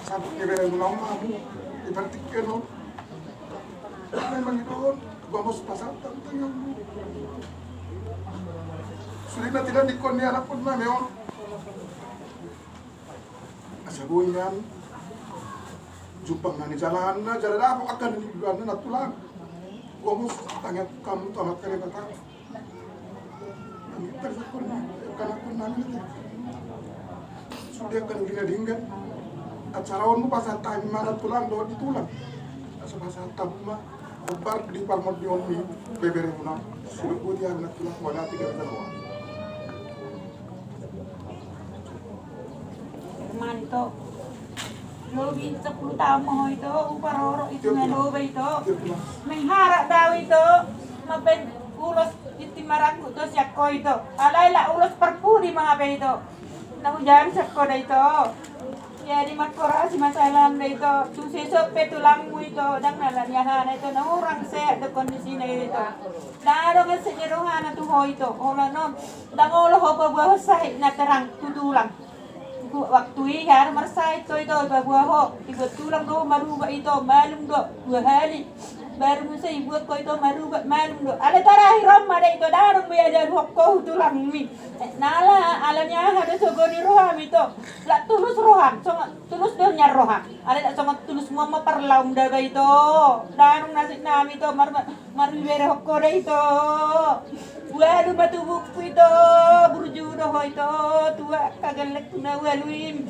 sabuk ni bere mo kamu ibatik ka no memang itu vamos pasar tanto yang sulit na tidak dikon ni anak pun na meon asabuyan jupang na ni jalan na jalan ako akan ni bulan na tulang vamos tanya kamu tamat kali kata ini tersakun karena pun nani sudah kan gina dinggan acarawan mo pasal time mana tulang do ditulang asa pasal tabma bar di palmod di oni bebere mo na sudah ko dia na tulang wala tiga dalawa manto lobi 10 tahun mo ito uparoro ito na lobe ito may harap daw ito maben ulos itimarang ko to siya ko ito alayla ulos perpudi mga ito nahujan sa ko na ito jadi makora si masalah na ito susiso petulang mo ito dang nalanyahan na ito nahurang sa the kondisi na ito lalo nga sa nyerohan na tuho ito ola no dang olo ho pabawasay na terang tutulang waktu kan marsai itu babuah ho ibu tulang do maruba itu malum do 2 hari baru masa ibu ko itu maruba malum do ala tarakhir ramada itu darung mi ada hokko tulang mi nala alanya ada sogoni roham itu la tulus roham tulus do nyar roham ala tak sama tulus mama perlaum da itu darung nasik nam itu maru bere hokko da itu walu batu buku itu burju doh itu tua kagelek na waluim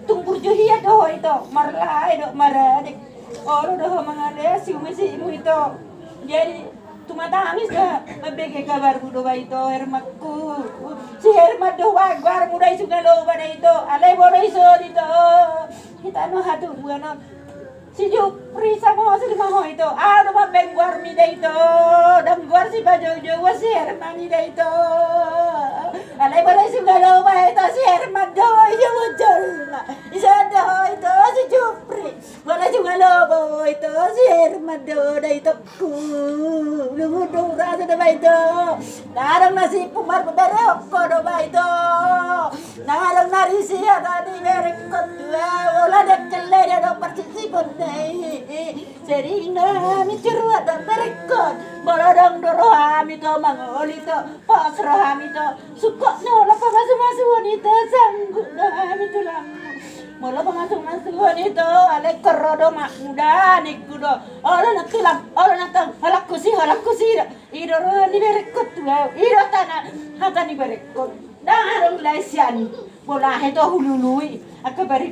tung burju hiya doh itu marlai doh maradik oro doh mangale si imu itu jadi tuma tangis dah mabege kabar budo itu hermatku si hermat doh wagar mudai sungai lo pada itu alai bodo iso itu kita no hatu buano si Jupri sama si Maho itu, ada mah bengguar mi dah itu, dan guar si baju Jawa si Hermani dah itu, alai balai si galau mah itu si Herman doh itu muncul, isa doh itu si Jupri, balai si galau itu si Herman doh dah itu ku, lu dong rasa dah itu, narang nasi pumar berok kodo itu, narang nari si tadi berekot dua, olah dek celai dia dok persisi pun. Serina mi cerwa dan berekot bolodong doroham itu mangol itu pas roham itu suka nola pamasuk-masukan itu sanggup doham itu lamu mola pamasuk-masukan itu ale kerodo mak muda nikudo ola nak tulang ola nak halak kusi ido rohani berekot tuh ido tanah hatani berekot darung laisiani bola itu hulului aku beri